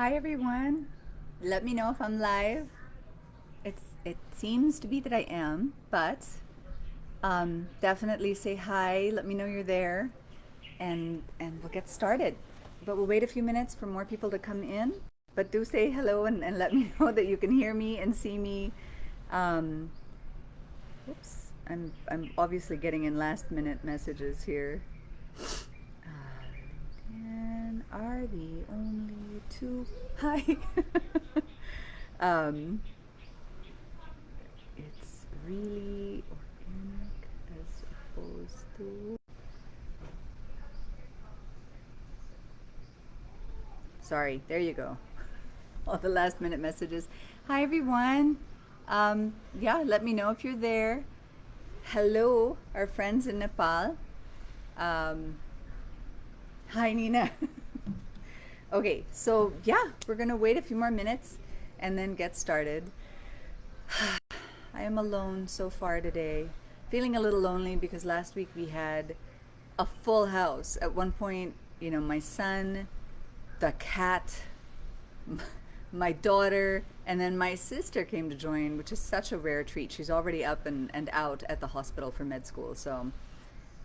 Hi everyone. Let me know if I'm live. It seems to be that I am, but definitely say hi. Let me know you're there, and we'll get started. But we'll wait a few minutes for more people to come in. But do say hello and let me know that you can hear me and see me. Um, Oops, I'm obviously getting in last minute messages here. And are the only two. Hi. um, it's really organic as opposed to. Sorry, there you go. All the last minute messages. Hi, everyone. Yeah, let me know if you're there. Hello, our friends in Nepal. Um, Hi, Nina. Okay, so yeah, we're gonna wait a few more minutes and then get started. I am alone so far today. Feeling a little lonely because last week we had a full house. At one point, my son, the cat, my daughter, and then my sister came to join, which is such a rare treat. She's already up and out at the hospital for med school, so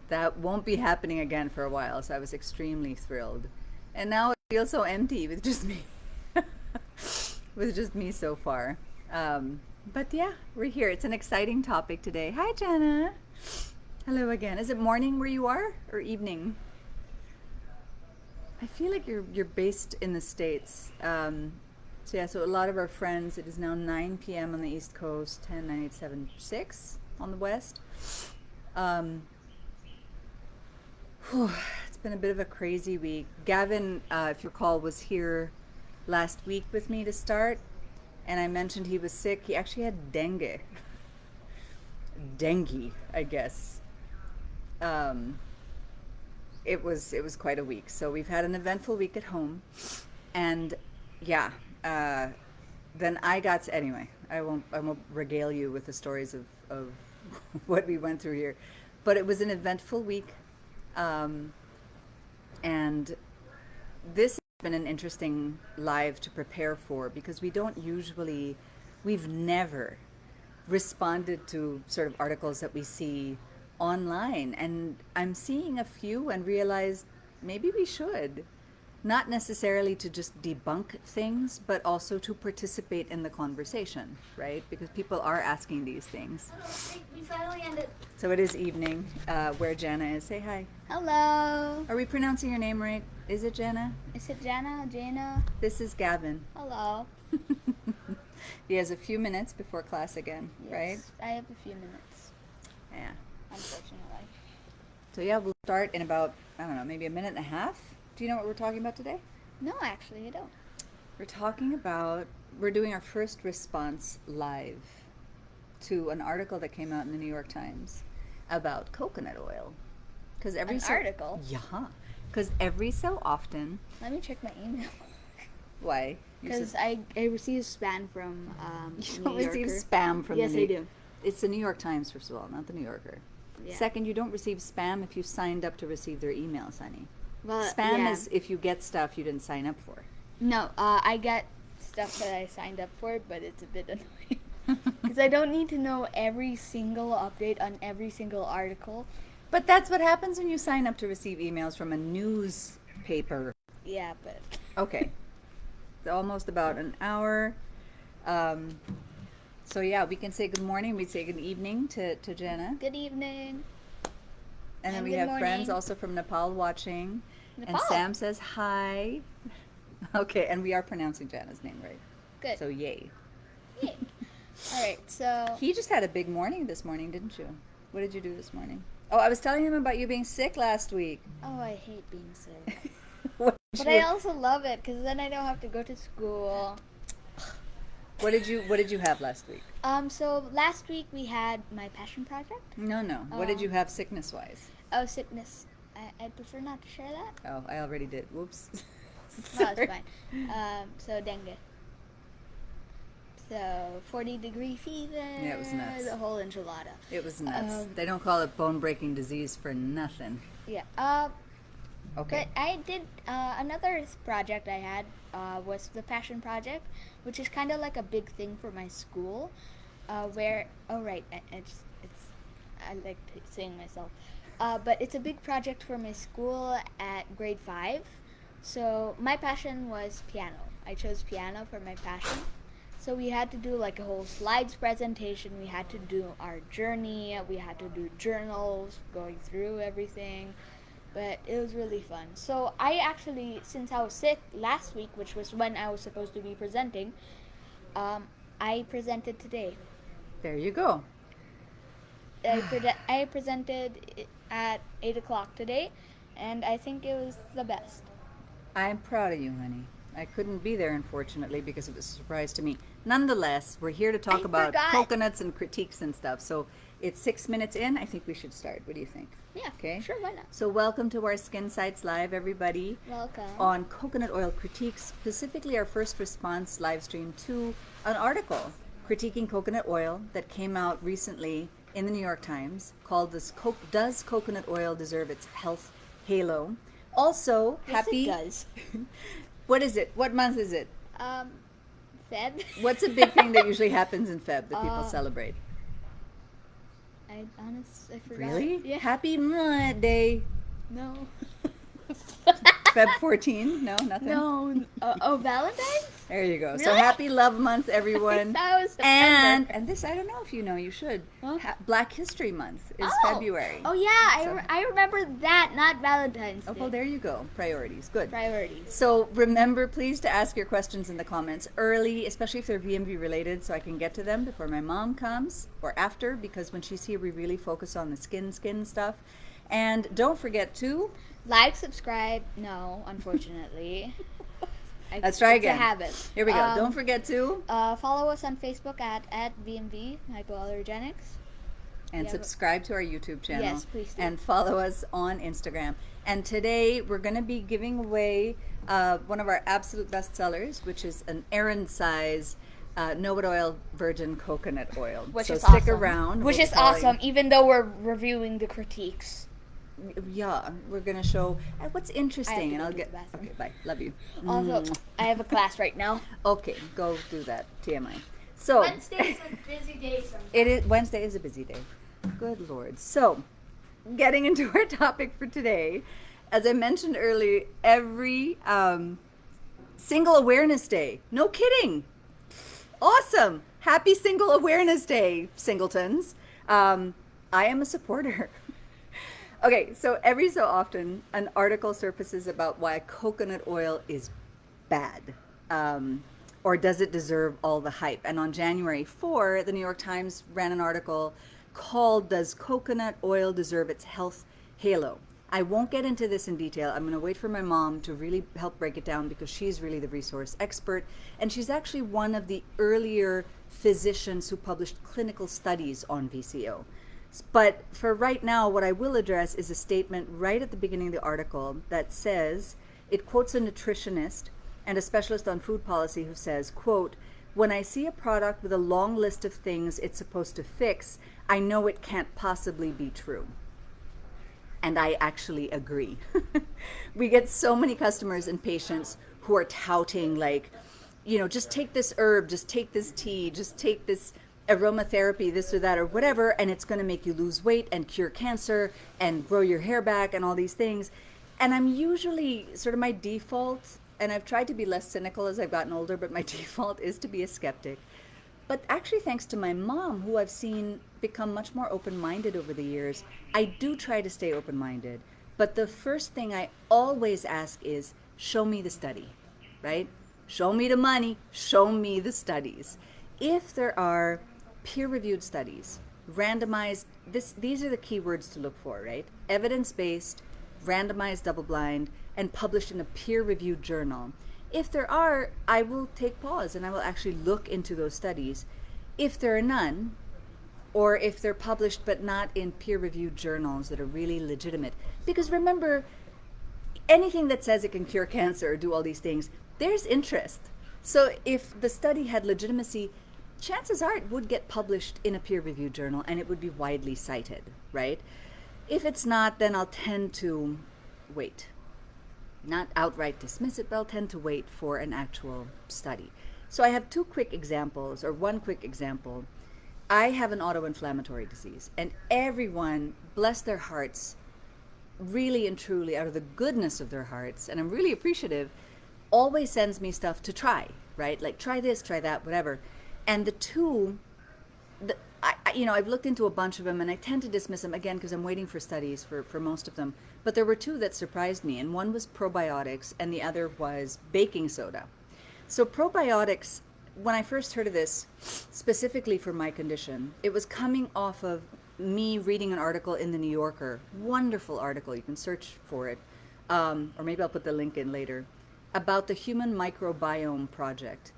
that won't be happening again for a while. So I was extremely thrilled. And now it feels so empty with just me. With just me so far. But yeah, we're here. It's an exciting topic today. Hi, Jenna. Hello again. Is it morning where you are or evening? I feel like you're based in the States. So yeah, so a lot of our friends, it is now 9 p.m. on the East Coast, 10, 9, 8, 7, 6 on the West. It's been a bit of a crazy week. Gavin, if you recall, was here last week with me to start, and I mentioned he was sick. He actually had dengue. Dengue, I guess. Um, it was quite a week. So we've had an eventful week at home, and yeah. Then I got anyway. I won't regale you with the stories of what we went through here, but it was an eventful week, um, and this has been an interesting live to prepare for because we've never responded to sort of articles that we see online. And I'm seeing a few and realized maybe we should. Not necessarily to just debunk things, but also to participate in the conversation, right? Because people are asking these things. We finally ended. So it is evening, where Jana is. Say hi. Hello. Are we pronouncing your name right? Is it Jana? Is it Jana? Jana? This is Gavin. Hello. He has a few minutes before class again, Yes, right? I have a few minutes, Yeah. unfortunately. So yeah, we'll start in about, I don't know, maybe a minute and a half. Do you know what we're talking about today? No, actually, I don't. We're doing our first response live to an article that came out in the New York Times about coconut oil. Because Article? Yeah. Because every so often. Let me check my email. Why? Because I receive spam from You New don't Yorker. receive spam from Yes, the I do. It's the New York Times, first of all, not the New Yorker. Yeah. Second, you don't receive spam if you signed up to receive their emails, honey. Well, Spam yeah. is if you get stuff you didn't sign up for. No, I get stuff that I signed up for, but it's a bit annoying. Because I don't need to know every single update on every single article. But that's what happens when you sign up to receive emails from a newspaper. Yeah, but... Okay. It's almost about an hour. So yeah, we can say good morning. We'd say good evening to Jenna. Good evening. And then And we good have morning. friends also from Nepal watching. Nepal. And Sam says hi. Okay, and we are pronouncing Jenna's name right. Good. So yay. Yay. All right, so... He just had a big morning this morning, didn't you? What did you do this morning? Oh, I was telling him about you being sick last week. Oh, I hate being sick. What But I also love it because then I don't have to go to school. What did you have last week? So last week we had my passion project. No. What did you have sickness wise? Oh, sickness. I'd prefer not to share that. Oh, I already did. Whoops. No, it's fine. So dengue. So 40-degree fever. Yeah, it was nuts. The whole enchilada. It was nuts. They don't call it bone-breaking disease for nothing. Yeah. Okay. But I did another project I had was the passion project, which is kind of like a big thing for my school. Where oh right, it's I like saying myself, but it's a big project for my school at grade 5. So my passion was piano. I chose piano for my passion. So we had to do like a whole slides presentation. We had to do our journey. We had to do journals, going through everything. But it was really fun. So I actually, since I was sick last week, which was when I was supposed to be presenting, I presented today. There you go. I presented at 8 o'clock today, and I think it was the best. I'm proud of you, honey. I couldn't be there, unfortunately, because it was a surprise to me. Nonetheless, we're here to talk I about forgot. coconuts and critiques and stuff. So it's 6 minutes in. I think we should start. What do you think? Yeah, Okay. sure, why not? So welcome to our Skin Sites Live, everybody. Welcome. On coconut oil critiques, specifically our first response live stream to an article critiquing coconut oil that came out recently in the New York Times called Does Coconut Oil Deserve Its Health Halo? Also, Yes, happy. it does. What is it? What month is it? Feb. What's a big thing that usually happens in Feb that people celebrate? I forgot. Really? Yeah. Happy Day. No. Feb 14? No, nothing? No. Valentine's? There you go. So Really? happy Love Month, everyone. That was September. And this, I don't know if you know, you should. Huh? Black History Month is February. Oh yeah, So- I remember that, not Valentine's Day. Oh, well, there you go. Priorities. Good. Priorities. So remember, please, to ask your questions in the comments early, especially if they're VMV related, so I can get to them before my mom comes or after, because when she's here, we really focus on the skin stuff. And don't forget to... Like, subscribe. No, unfortunately. Let's try again. It's a habit. Here we go. Don't forget to... Follow us on Facebook at VMV, Hypoallergenics. And Yeah, subscribe to our YouTube channel. Yes, please do. And follow us on Instagram. And today we're going to be giving away one of our absolute best sellers, which is an errand size no oil virgin coconut oil. Which so is stick awesome. around. Which We'll is be telling- awesome, even though we're reviewing the critiques. Yeah, we're going to show what's interesting. And go I'll to get... the bathroom. Okay, bye. Love you. Also, I have a class right now. Okay, go do that. TMI. So... Wednesday is a busy day sometimes. It is Wednesday is a busy day. Good Lord. So, getting into our topic for today, as I mentioned earlier, every Single Awareness Day. No kidding. Awesome. Happy Single Awareness Day, singletons. I am a supporter. Okay, so every so often, an article surfaces about why coconut oil is bad. Or does it deserve all the hype? And on January 4, the New York Times ran an article called Does Coconut Oil Deserve Its Health Halo? I won't get into this in detail. I'm going to wait for my mom to really help break it down because she's really the resource expert. And she's actually one of the earlier physicians who published clinical studies on VCO. But for right now, what I will address is a statement right at the beginning of the article that says, it quotes a nutritionist and a specialist on food policy who says, quote, "When I see a product with a long list of things it's supposed to fix, I know it can't possibly be true." And I actually agree. We get so many customers and patients who are touting like, you know, just take this herb, just take this tea, just take this aromatherapy, this or that or whatever, and it's going to make you lose weight and cure cancer and grow your hair back and all these things. And I'm usually sort of my default, and I've tried to be less cynical as I've gotten older, but my default is to be a skeptic. But actually, thanks to my mom, who I've seen become much more open-minded over the years, I do try to stay open-minded. But the first thing I always ask is, show me the study, right? Show me the money, show me the studies. If there are peer-reviewed studies, randomized, these are the key words to look for, right? Evidence-based, randomized double-blind, and published in a peer-reviewed journal. If there are, I will take pause and I will actually look into those studies. If there are none, or if they're published but not in peer-reviewed journals that are really legitimate, because remember, anything that says it can cure cancer or do all these things, there's interest. So if the study had legitimacy, chances are it would get published in a peer-reviewed journal and it would be widely cited, right? If it's not, then I'll tend to wait. not outright dismiss it, they'll tend to wait for an actual study. So I have two quick examples, or one quick example. I have an autoinflammatory disease, and everyone, bless their hearts, really and truly, out of the goodness of their hearts, and I'm really appreciative, always sends me stuff to try, right? Like, try this, try that, whatever. And the two, I've looked into a bunch of them, and I tend to dismiss them again because I'm waiting for studies for most of them. But there were two that surprised me, and one was probiotics, and the other was baking soda. So probiotics, when I first heard of this, specifically for my condition, it was coming off of me reading an article in the New Yorker. Wonderful article. You can search for it, or maybe I'll put the link in later, about the Human Microbiome Project.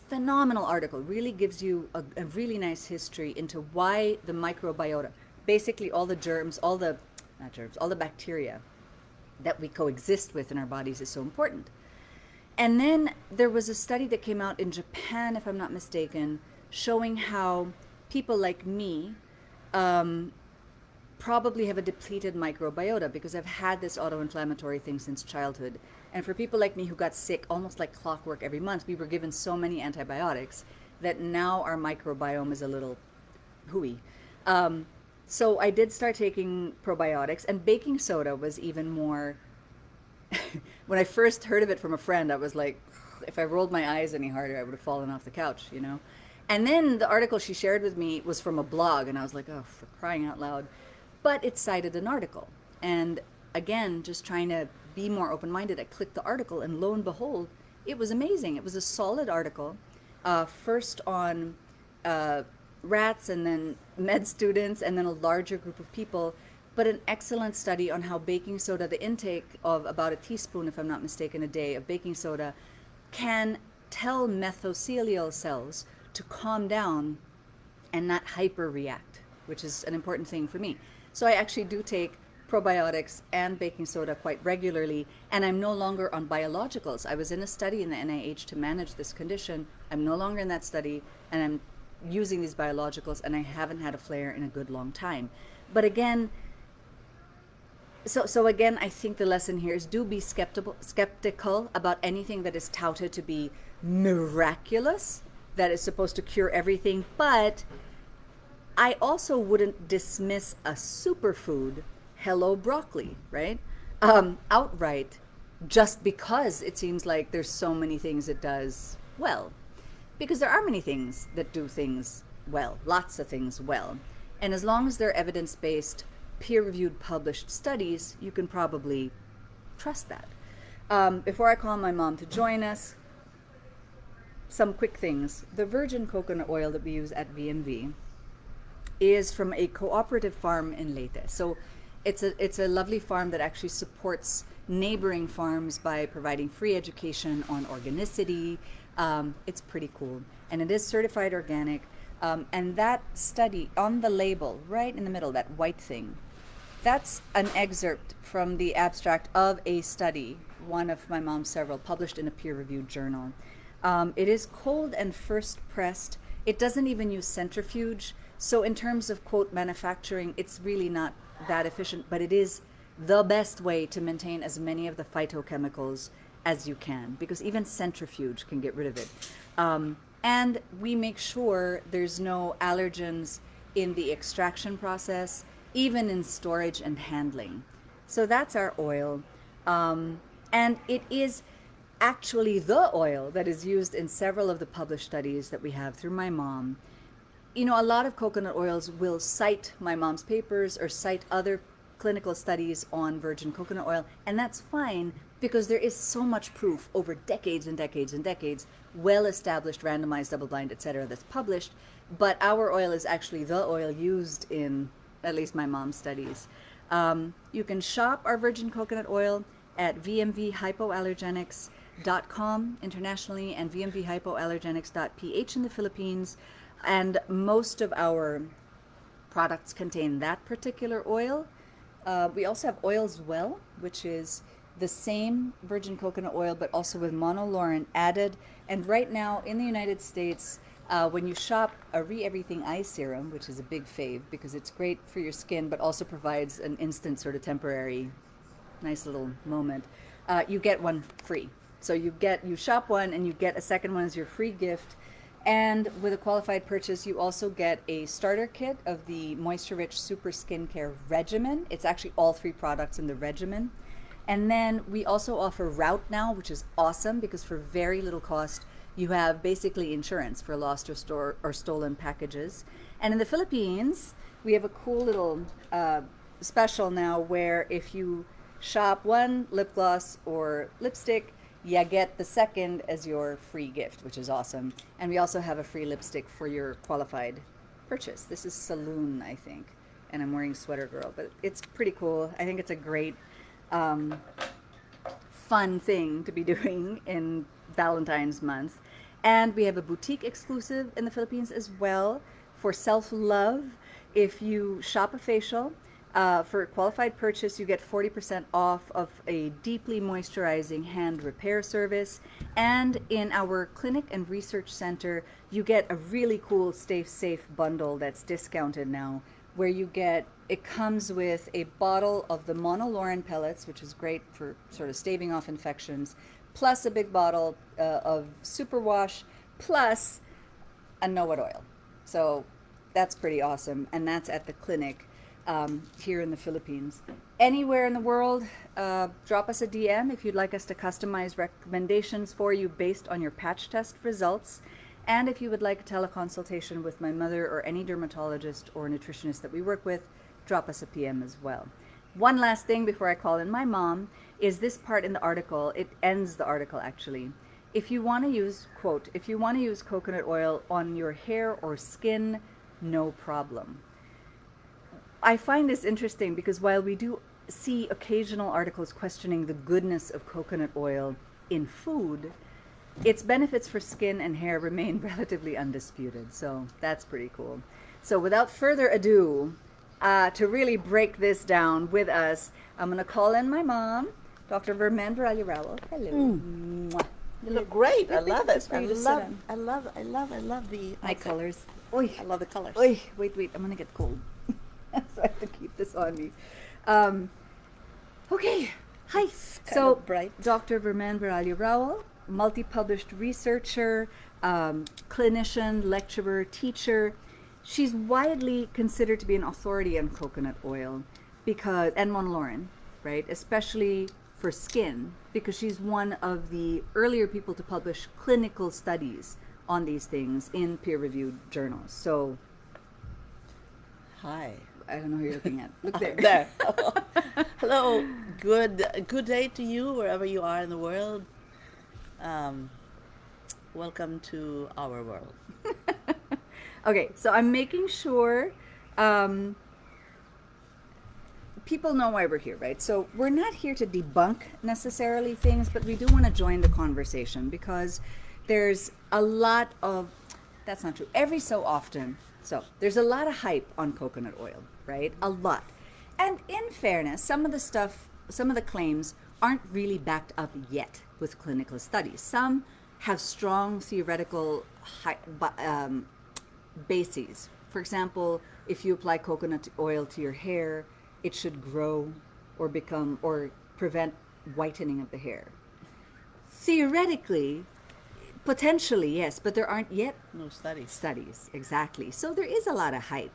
Phenomenal article. Really gives you a really nice history into why the microbiota, basically all the germs, all the, not germs, all the bacteria that we coexist with in our bodies is so important. And then there was a study that came out in Japan, if I'm not mistaken, showing how people like me probably have a depleted microbiota because I've had this autoinflammatory thing since childhood. And for people like me who got sick almost like clockwork every month, we were given so many antibiotics that now our microbiome is a little hooey. So I did start taking probiotics, and baking soda was even more. When I first heard of it from a friend, I was like, if I rolled my eyes any harder, I would have fallen off the couch, you know? And then the article she shared with me was from a blog, and I was like, oh, for crying out loud. But it cited an article. And again, just trying to be more open-minded, I clicked the article, and lo and behold, it was amazing. It was a solid article, first on rats, and then med students, and then a larger group of people, but an excellent study on how baking soda, the intake of about a teaspoon, if I'm not mistaken, a day of baking soda, can tell mesothelial cells to calm down and not hyperreact, which is an important thing for me. So I actually do take probiotics and baking soda quite regularly, and I'm no longer on biologicals. I was in a study in the NIH to manage this condition. I'm no longer in that study, and I'm using these biologicals, and I haven't had a flare in a good long time. But again, so again, I think the lesson here is do be skeptical about anything that is touted to be miraculous, that is supposed to cure everything. But I also wouldn't dismiss a superfood, hello broccoli, right? Outright, just because it seems like there's so many things it does well. Because there are many things that do things well, lots of things well. And as long as they're evidence-based, peer-reviewed, published studies, you can probably trust that. Before I call my mom to join us, some quick things. The virgin coconut oil that we use at VMV is from a cooperative farm in Leyte. So it's a lovely farm that actually supports neighboring farms by providing free education on organicity. It's pretty cool. And it is certified organic. And that study on the label, right in the middle, that white thing, that's an excerpt from the abstract of a study, one of my mom's several, published in a peer-reviewed journal. It is cold and first pressed. It doesn't even use centrifuge. So in terms of, quote, manufacturing, it's really not that efficient, but it is the best way to maintain as many of the phytochemicals as you can, because even centrifuge can get rid of it. And we make sure there's no allergens in the extraction process, even in storage and handling. So that's our oil. And it is actually the oil that is used in several of the published studies that we have through my mom. You know, a lot of coconut oils will cite my mom's papers or cite other clinical studies on virgin coconut oil, and that's fine because there is so much proof over decades and decades and decades, well-established, randomized, double-blind, etc., that's published. But our oil is actually the oil used in at least my mom's studies. You can shop our virgin coconut oil at vmvhypoallergenics.com internationally and vmvhypoallergenics.ph in the Philippines. And most of our products contain that particular oil. We also have Oils Well, which is the same virgin coconut oil, but also with monolaurin added. And right now in the United States, when you shop a Re-Everything Eye Serum, which is a big fave because it's great for your skin, but also provides an instant sort of temporary, nice little moment. you get one free. So you shop one and you get a second one as your free gift. And with a qualified purchase, you also get a starter kit of the Moisture Rich Super Skincare Regimen. It's actually all 3 products in the regimen. And then we also offer Route now, which is awesome because for very little cost, you have basically insurance for lost or stolen packages. And in the Philippines, we have a cool little special now where if you shop one lip gloss or lipstick, you get the second as your free gift, which is awesome. And we also have a free lipstick for your qualified purchase. This is Saloon, I think, and I'm wearing Sweater Girl, but it's pretty cool. I think it's a great fun thing to be doing in Valentine's month. And we have a boutique exclusive in the Philippines as well for self-love. If you shop a facial, for a qualified purchase, you get 40% off of a deeply moisturizing hand repair service. And in our clinic and research center, you get a really cool Stay Safe bundle that's discounted now, where it comes with a bottle of the monolaurin pellets, which is great for sort of staving off infections, plus a big bottle of superwash, plus a Noah oil. So that's pretty awesome, and that's at the clinic here in the Philippines. Anywhere in the world, drop us a DM if you'd like us to customize recommendations for you based on your patch test results. And if you would like a teleconsultation with my mother or any dermatologist or nutritionist that we work with, drop us a PM as well. One last thing before I call in my mom is this part in the article. It ends the article actually. If you want to use, quote, if you want to use coconut oil on your hair or skin, no problem. I find this interesting because while we do see occasional articles questioning the goodness of coconut oil in food, its benefits for skin and hair remain relatively undisputed. So that's pretty cool. So without further ado, to really break this down with us, I'm going to call in my mom, Dr. Vermen Verallo-Rowll. Hello. Mwah. You look great. I love it. Just for you to sit on. I love the My colors. Oy. I love the colors. Oy. Wait, I'm going to get cold. So I have to keep this on me. Okay. Hi. So, bright. Dr. Vermen Verallo-Rowll, multi-published researcher, clinician, lecturer, teacher. She's widely considered to be an authority on coconut oil and monolaurin, right? Especially for skin, because she's one of the earlier people to publish clinical studies on these things in peer-reviewed journals. So, Hi. I don't know who you're looking at. Look there. There. Hello. Good day to you wherever you are in the world. Welcome to our world. Okay, so I'm making sure people know why we're here, right? So we're not here to debunk necessarily things, but we do want to join the conversation because there's a lot of, that's not true, every so often. So there's a lot of hype on coconut oil, right? A lot. And in fairness, some of the claims aren't really backed up yet with clinical studies. Some have strong theoretical bases. For example, if you apply coconut oil to your hair, it should grow or prevent whitening of the hair. Theoretically, potentially, yes, but there aren't yet No studies. studies. Exactly. So there is a lot of hype.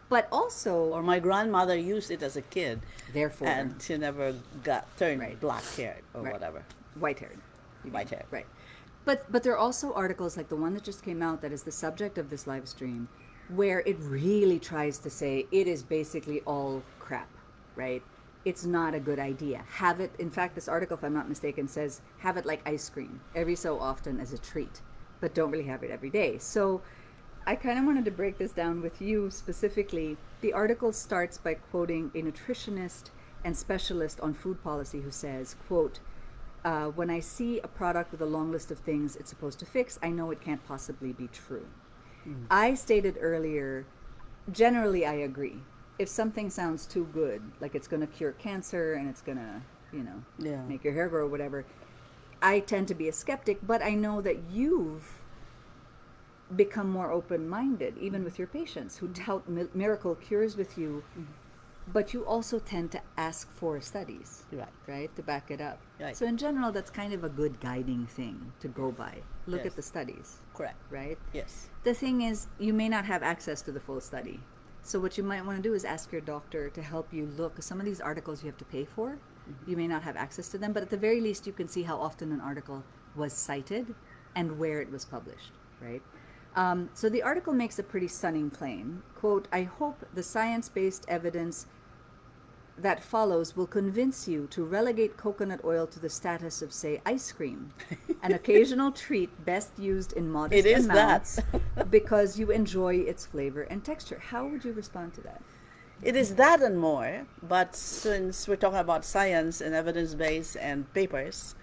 But also, Or my grandmother used it as a kid, therefore, and she never got turned Right. black haired or Right. whatever. white-haired. White-haired. Right. But there are also articles like the one that just came out that is the subject of this live stream, where it really tries to say it is basically all crap, right? It's not a good idea. Have it, in fact, this article, if I'm not mistaken, says have it like ice cream every so often as a treat, but don't really have it every day. So I kind of wanted to break this down with you specifically. The article starts by quoting a nutritionist and specialist on food policy who says, quote, when I see a product with a long list of things it's supposed to fix, I know it can't possibly be true. I stated earlier, generally I agree. If something sounds too good, like it's going to cure cancer and it's going to, Yeah. make your hair grow or whatever, I tend to be a skeptic, but I know that you've become more open-minded, even with your patients who tout miracle cures with you. but you also tend to ask for studies, Right. right, to back it up. Right. So in general, that's kind of a good guiding thing to go by. Look Yes. at the studies, Correct. right? Yes. The thing is, you may not have access to the full study. So what you might want to do is ask your doctor to help you look. Some of these articles you have to pay for. You may not have access to them, but at the very least, you can see how often an article was cited and where it was published, right? So the article makes a pretty stunning claim. Quote, I hope the science-based evidence that follows will convince you to relegate coconut oil to the status of, say, ice cream, an occasional treat best used in modest It is amounts that. because you enjoy its flavor and texture. How would you respond to that? It is that and more, but since we're talking about science and evidence-based and papers,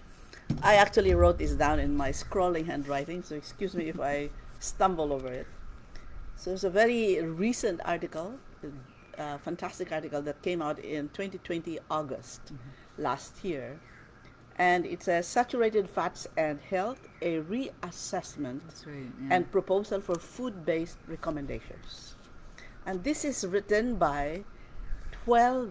I actually wrote this down in my scrawling handwriting, so excuse me if I stumble over it. So it's a very recent article, a fantastic article that came out in 2020 August last year. And it says Saturated Fats and Health, a reassessment That's right. Yeah. and proposal for food-based recommendations. And this is written by 12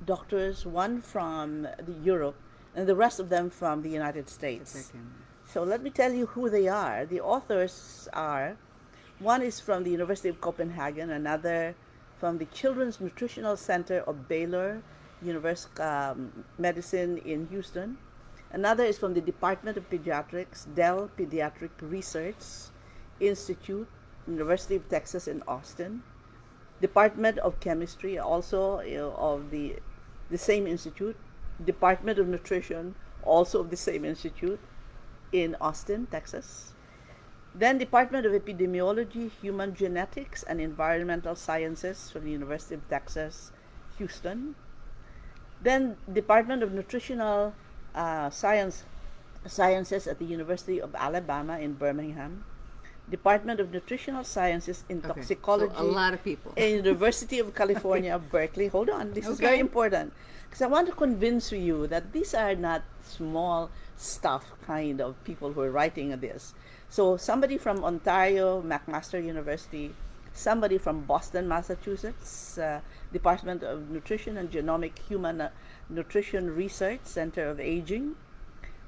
doctors, one from the Europe and the rest of them from the United States. Second. So let me tell you who they are. The authors are, one is from the University of Copenhagen, another from the Children's Nutritional Center of Baylor University Medicine in Houston. Another is from the Department of Pediatrics, Dell Pediatric Research Institute, University of Texas in Austin. Department of Chemistry, also of the same institute. Department of Nutrition, also of the same institute in Austin, Texas. Then Department of Epidemiology, Human Genetics and Environmental Sciences from the University of Texas, Houston. Then Department of Nutritional Sciences at the University of Alabama in Birmingham. Department of Nutritional Sciences in Okay. Toxicology. So a lot of people. University of California, Berkeley. Hold on, this is very Okay. important. Because I want to convince you that these are not small stuff kind of people who are writing this. So somebody from Ontario, McMaster University, somebody from Boston, Massachusetts, Department of Nutrition and Genomic Human Nutrition Research, Center of Aging.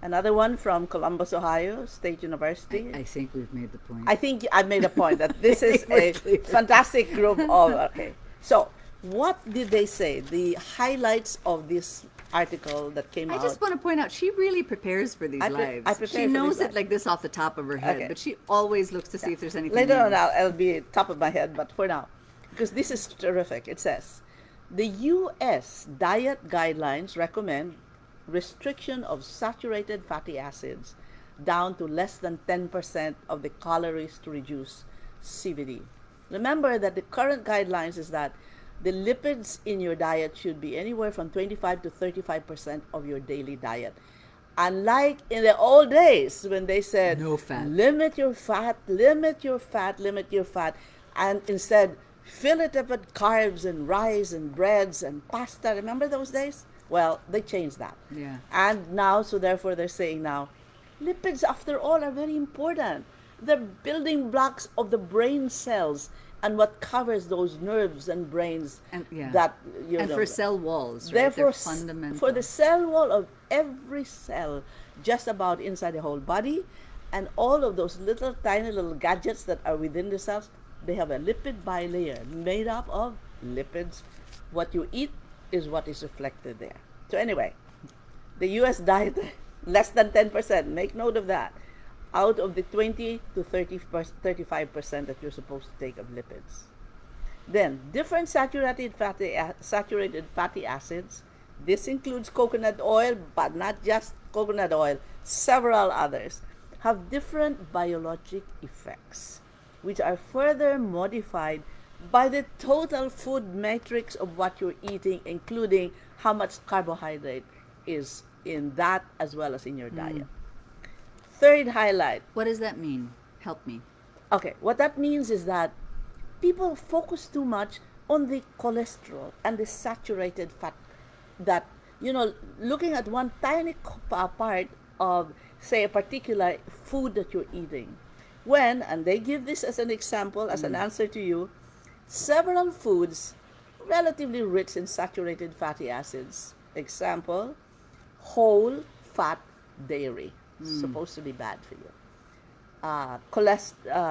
Another one from Columbus, Ohio State University. I think we've made the point. I think I've made a point that this is We're a clear. fantastic group of, okay. So, what did they say? The highlights of this article that came I out. just want to point out, she really prepares for these I lives. prepare She for knows these it like this off the top of her head, Okay. but she always looks to see if there's anything Later new. on, I'll be top of my head, but for now, because this is terrific. It says, the U.S. diet guidelines recommend restriction of saturated fatty acids down to less than 10% of the calories to reduce CVD. Remember that the current guidelines is that the lipids in your diet should be anywhere from 25 to 35% of your daily diet. Unlike in the old days when they said, No fat. limit your fat, limit your fat, limit your fat, and instead fill it up with carbs and rice and breads and pasta. Remember those days? Well, they changed that. Yeah. And now, so therefore they're saying now, lipids after all are very important. They're building blocks of the brain cells and what covers those nerves and brains And yeah. that and for cell walls, right? therefore They're fundamental. for the cell wall of every cell just about inside the whole body, and all of those little tiny little gadgets that are within the cells, they have a lipid bilayer made up of lipids. What you eat is what is reflected there. So anyway, the US diet, less than 10%, make note of that, out of the 20 to 35% that you're supposed to take of lipids. Then, different saturated fatty acids. This includes coconut oil, but not just coconut oil, several others, have different biologic effects, which are further modified by the total food matrix of what you're eating, including how much carbohydrate is in that as well as in your diet. Third highlight. What does that mean? Help me. Okay, what that means is that people focus too much on the cholesterol and the saturated fat, that, looking at one tiny part of, say, a particular food that you're eating. When, and they give this as an example, as an answer to you, several foods relatively rich in saturated fatty acids. Example, whole fat dairy, supposed to be bad for you.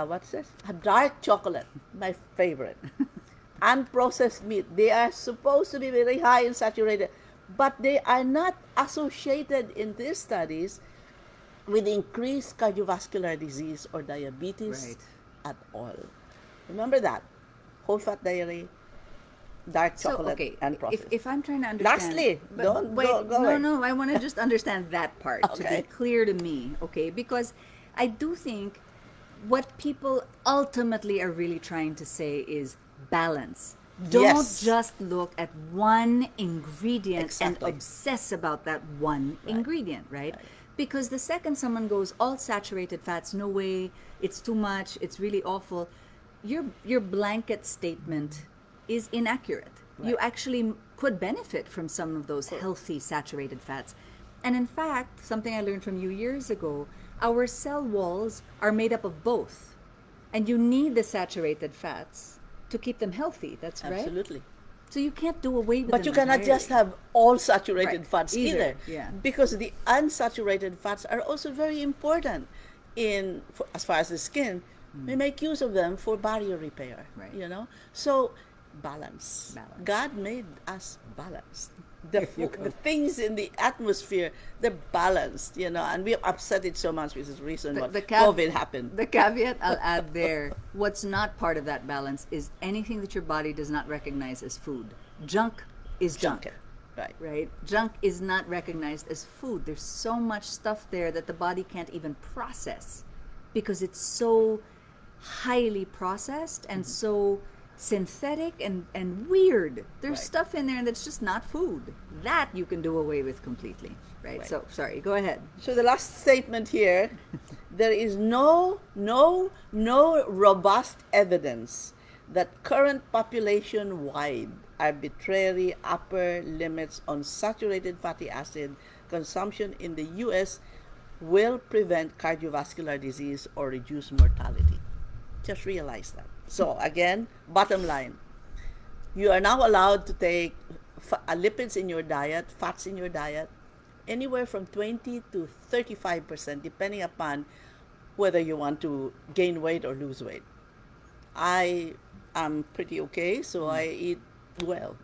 What's this? Dark chocolate, my favorite. Unprocessed meat, they are supposed to be very high in saturated, but they are not associated in these studies with increased cardiovascular disease or diabetes Right. at all. Remember that. Whole fat dairy, dark So chocolate, okay, and processed. if I'm trying to understand, Lastly, but don't wait, go no, away. no, I want to just understand that part to be Okay. clear to me, okay? Because I do think what people ultimately are really trying to say is balance. Don't Yes. just look at one ingredient and Exactly. obsess about that one Right. ingredient, right? Right. Because the second someone goes all saturated fats, no way, it's too much, it's really awful, your blanket statement is inaccurate. You Right. actually could benefit from some of those healthy saturated fats. And in fact, something I learned from you years ago, our cell walls are made up of both. And you need the saturated fats to keep them healthy. That's right. Absolutely. So you can't do away with But them you cannot just entirely. have all saturated Right. fats Either, either, yeah. because the unsaturated fats are also very important as far as the skin. We make use of them for barrier repair. Right. So balance. Balance. God made us balanced. There you go. The things in the atmosphere, they're balanced. And we have upset it so much, which is the reason why COVID happened. The caveat I'll add there, what's not part of that balance is anything that your body does not recognize as food. Junk is junk. Right. Right? Junk is not recognized as food. There's so much stuff there that the body can't even process because it's so highly processed and so synthetic and weird. There's Right. stuff in there that's just not food. That you can do away with completely. Right? Right. So, sorry, go ahead. So the last statement here, there is no robust evidence that current population-wide arbitrary upper limits on saturated fatty acid consumption in the U.S. will prevent cardiovascular disease or reduce mortality. Just realize that. So again, bottom line, you are now allowed to take lipids in your diet, fats in your diet, anywhere from 20 to 35%, depending upon whether you want to gain weight or lose weight. I am pretty okay, so I eat well.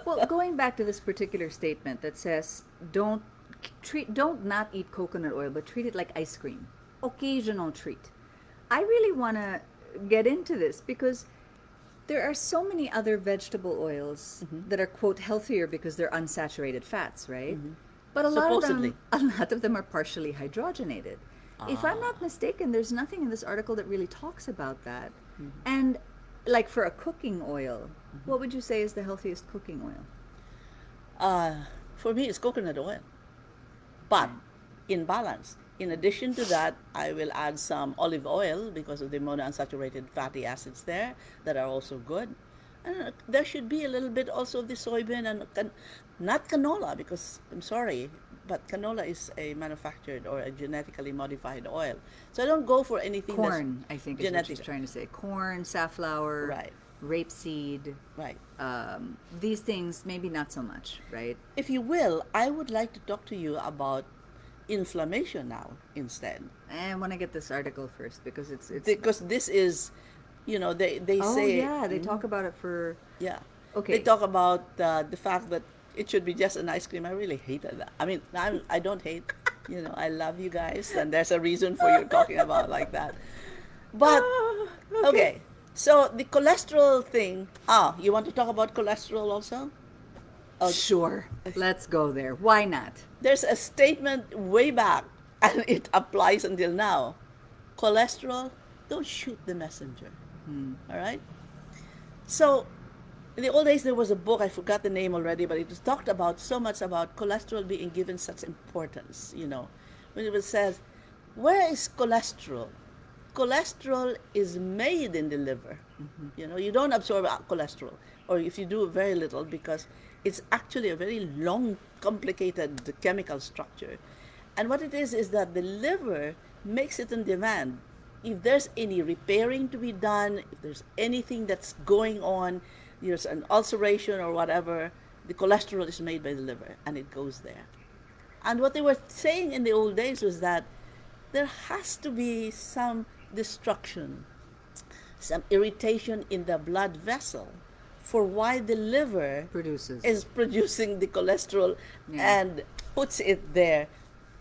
Well, going back to this particular statement that says don't not eat coconut oil, but treat it like ice cream. Occasional treat. I really want to get into this because there are so many other vegetable oils that are quote healthier because they're unsaturated fats, right? But Supposedly. a lot of them are partially hydrogenated. If I'm not mistaken, there's nothing in this article that really talks about that. And like for a cooking oil, what would you say is the healthiest cooking oil? For me, it's coconut oil, but in balance. In addition to that, I will add some olive oil because of the monounsaturated fatty acids there that are also good. And there should be a little bit also of the soybean and not canola, because I'm sorry, but canola is a manufactured or a genetically modified oil. So I don't go for anything Corn, I that's think, is what genetic. she's trying to say. Corn, safflower, Right. rapeseed. Right. These things, maybe not so much, right? If you will, I would like to talk to you about inflammation now instead. I want to get this article first because it's Because this is, they oh say. yeah, they talk about it for Yeah. Okay. They talk about the fact that it should be just an ice cream. I really hated that. I mean, I don't hate. I love you guys, and there's a reason for you talking about like that. But okay. So the cholesterol thing. You want to talk about cholesterol also? Sure. Let's go there. Why not? There's a statement way back, and it applies until now. Cholesterol, don't shoot the messenger. All right? So, in the old days, there was a book, I forgot the name already, but it was talked about so much about cholesterol being given such importance, When it was said, where is cholesterol? Cholesterol is made in the liver. You don't absorb cholesterol, or if you do, very little, because it's actually a very long, complicated chemical structure. And what it is that the liver makes it on demand. If there's any repairing to be done, if there's anything that's going on, there's an ulceration or whatever, the cholesterol is made by the liver and it goes there. And what they were saying in the old days was that there has to be some destruction, some irritation in the blood vessel for why the liver Produces. is producing the cholesterol Yeah. and puts it there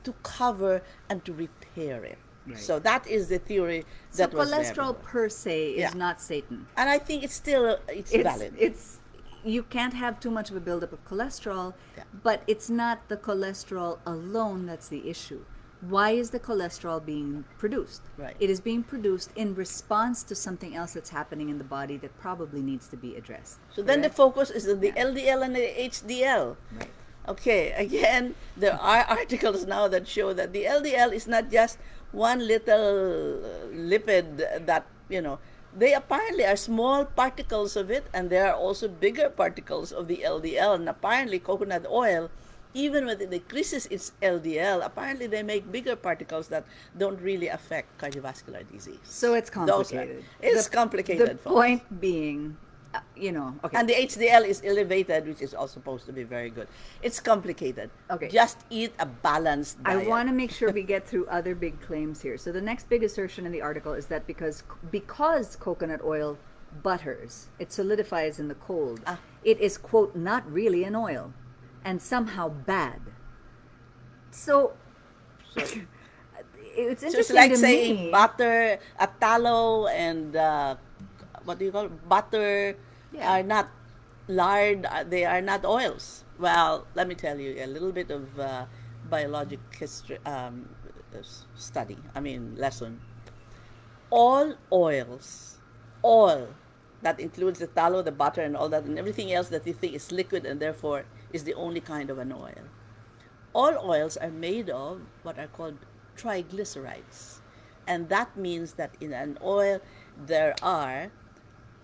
to cover and to repair it. Right. So that is the theory So that was there cholesterol before. per se is Yeah. not Satan. And I think it's still it's valid. It's you can't have too much of a buildup of cholesterol, Yeah. but it's not the cholesterol alone that's the issue. Why is the cholesterol being produced? Right. It is being produced in response to something else that's happening in the body that probably needs to be addressed. So then the correct? focus is on the Yeah. LDL and the HDL. Right. Okay, again, there are articles now that show that the LDL is not just one little lipid that, they apparently are small particles of it, and there are also bigger particles of the LDL. And apparently, coconut oil, even when it decreases its LDL, apparently they make bigger particles that don't really affect cardiovascular disease. So it's complicated. It's complicated, The folks. point being, okay. And the HDL is elevated, which is also supposed to be very good. It's complicated. Okay. Just eat a balanced I diet. want to make sure we get through other big claims here. So the next big assertion in the article is that because coconut oil butters, it solidifies in the cold. Ah. It is, quote, not really an oil and somehow bad. So it's So it's interesting like to saying me. butter, tallow, and what do you call it? Butter Yeah. are not lard. They are not oils. Well, let me tell you a little bit of biologic history study. Lesson. All oils, all that includes the tallow, the butter, and all that, and everything else that you think is liquid and therefore is the only kind of an oil. All oils are made of what are called triglycerides. And that means that in an oil there are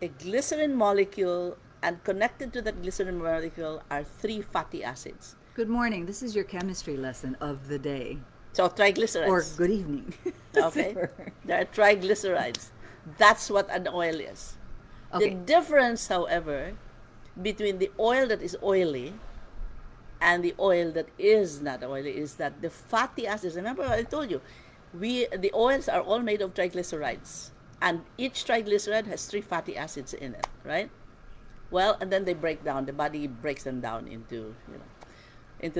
a glycerin molecule, and connected to that glycerin molecule are 3 fatty acids. Good morning. This is your chemistry lesson of the day. So triglycerides. Or good evening. Okay. There are triglycerides. That's what an oil is. Okay. The difference, however, between the oil that is oily and the oil that is not oily is that the fatty acids, remember what I told you, the oils are all made of triglycerides, and each triglyceride has 3 fatty acids in it, right? Well, and then they break down, the body breaks them down into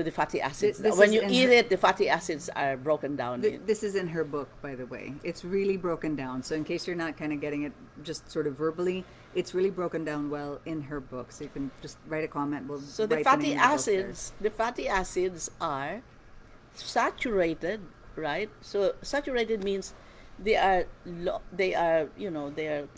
the fatty acids. This When is you in eat her- it, the fatty acids are broken down. This is in her book, by the way. It's really broken down. So in case you're not kind of getting it just sort of verbally, it's really broken down well in her book. So you can just write a comment. We'll So the write fatty name of the book there. acids are saturated, right? So saturated means they are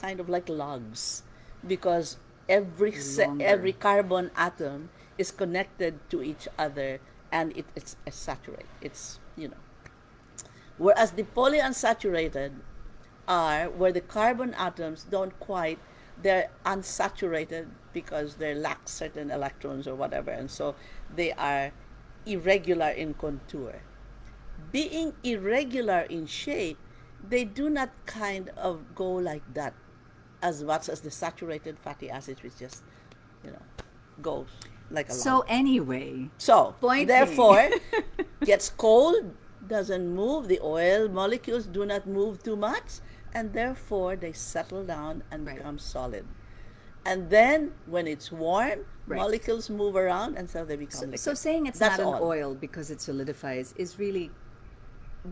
kind of like logs, because Longer. every carbon atom is connected to each other, and it's saturated. Whereas the polyunsaturated are where the carbon atoms don't quite, they're unsaturated because they lack certain electrons or whatever, and so they are irregular in contour. Being irregular in shape, they do not kind of go like that as much as the saturated fatty acids, which just goes like a So log. anyway, So point therefore gets cold, doesn't move, the oil molecules do not move too much, and therefore they settle down and Right. become solid. And then when it's warm, Right. molecules move around, and so they become liquid. so saying it's That's not an all. oil because it solidifies is really,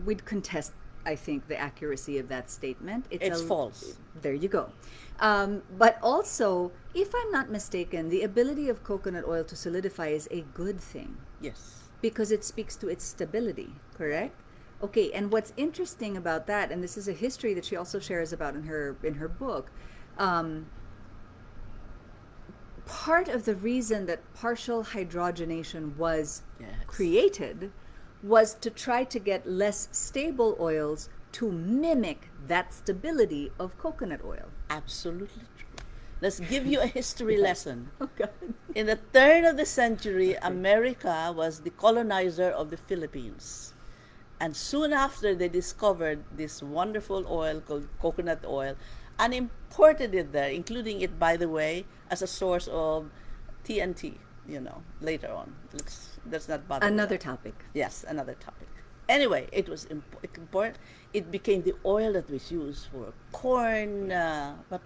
we'd contest, I think, the accuracy of that statement. It's false. There you go. But also, if I'm not mistaken, the ability of coconut oil to solidify is a good thing Yes. because it speaks to its stability, correct? Okay, and what's interesting about that, and this is a history that she also shares about in her book, part of the reason that partial hydrogenation was Yes. created was to try to get less stable oils to mimic that stability of coconut oil. Absolutely true. Let's give you a history lesson. Oh God. In the turn of the century, America was the colonizer of the Philippines. And soon after, they discovered this wonderful oil called coconut oil and imported it there, including it, by the way, as a source of TNT, later on. Let's not bother with Another that. topic. Yes, another topic. Anyway, it was important. It became the oil that was used for corn,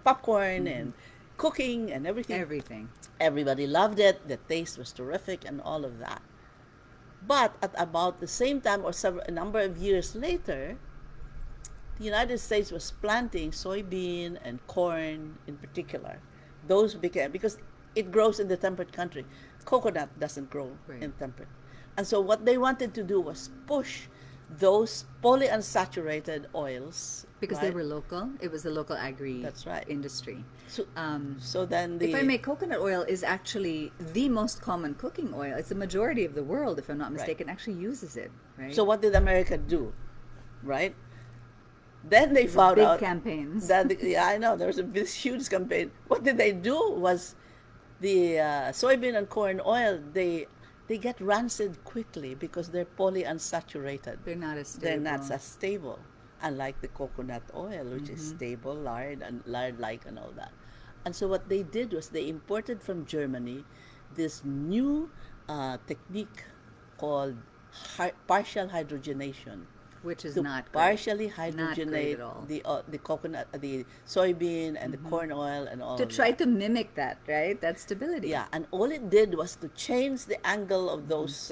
popcorn, and cooking and everything. Everything. Everybody loved it. The taste was terrific and all of that. But at about the same time, or a number of years later, the United States was planting soybean and corn in particular. Those became, because it grows in the temperate country. Coconut doesn't grow Right. in temperate. And so what they wanted to do was push those polyunsaturated oils. Because they right? were local. It was the local agri That's right. industry. So, so then If I may, coconut oil is actually the most common cooking oil. It's the majority of the world, if I'm not mistaken, actually uses it, right? So what did America do? Right? Then they found big out campaigns. that yeah, I know there was this huge campaign. What did they do was the soybean and corn oil. They get rancid quickly because they're polyunsaturated. They're not as stable. They're not as stable, unlike the coconut oil, which is stable, lard and lard-like and all that. And so what they did was they imported from Germany this new technique called partial hydrogenation, Which is to not great. partially Not great hydrogenate at all. the coconut, the soybean, and the corn oil, and all To of try that. to mimic that, right? That stability. Yeah, and all it did was to change the angle of those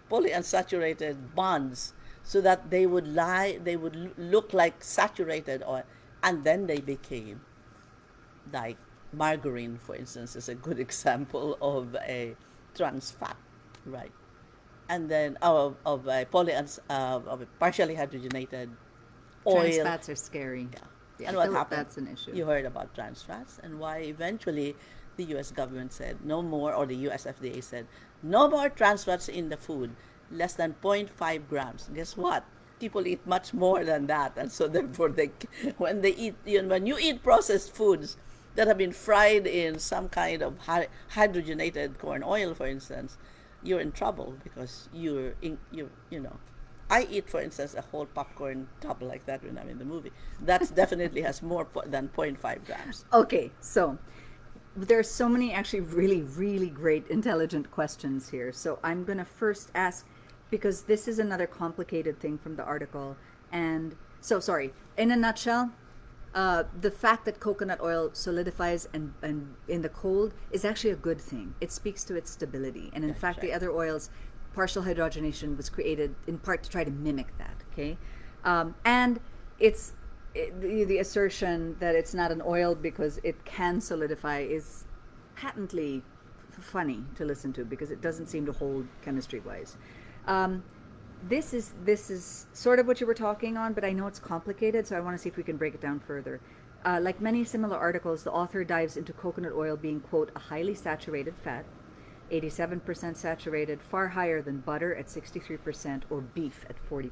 polyunsaturated bonds so that they would look like saturated oil, and then they became like margarine, for instance, is a good example of a trans fat, right? And then of a of a partially hydrogenated oil. Trans fats are scary. Yeah. And what Philip, happened? That's an issue. You heard about trans fats and why eventually the U.S. government said no more, or the U.S. FDA said no more trans fats in the food, less than 0.5 grams. Guess what? People eat much more than that, and so therefore when they eat, when you eat processed foods that have been fried in some kind of hydrogenated corn oil, for instance, you're in trouble because I eat, for instance, a whole popcorn tub like that when I'm in the movie. That definitely has more than 0.5 grams. Okay, so there's so many actually really, really great intelligent questions here. So I'm going to first ask, because this is another complicated thing from the article. And so, sorry, in a nutshell, the fact that coconut oil solidifies and in the cold is actually a good thing. It speaks to its stability. And in fact, the other oils, partial hydrogenation was created in part to try to mimic that, okay? And the assertion that it's not an oil because it can solidify is patently funny to listen to because it doesn't seem to hold chemistry-wise. This is sort of what you were talking on, but I know it's complicated, so I want to see if we can break it down further. Like many similar articles, the author dives into coconut oil being, quote, a highly saturated fat, 87% saturated, far higher than butter at 63% or beef at 40%.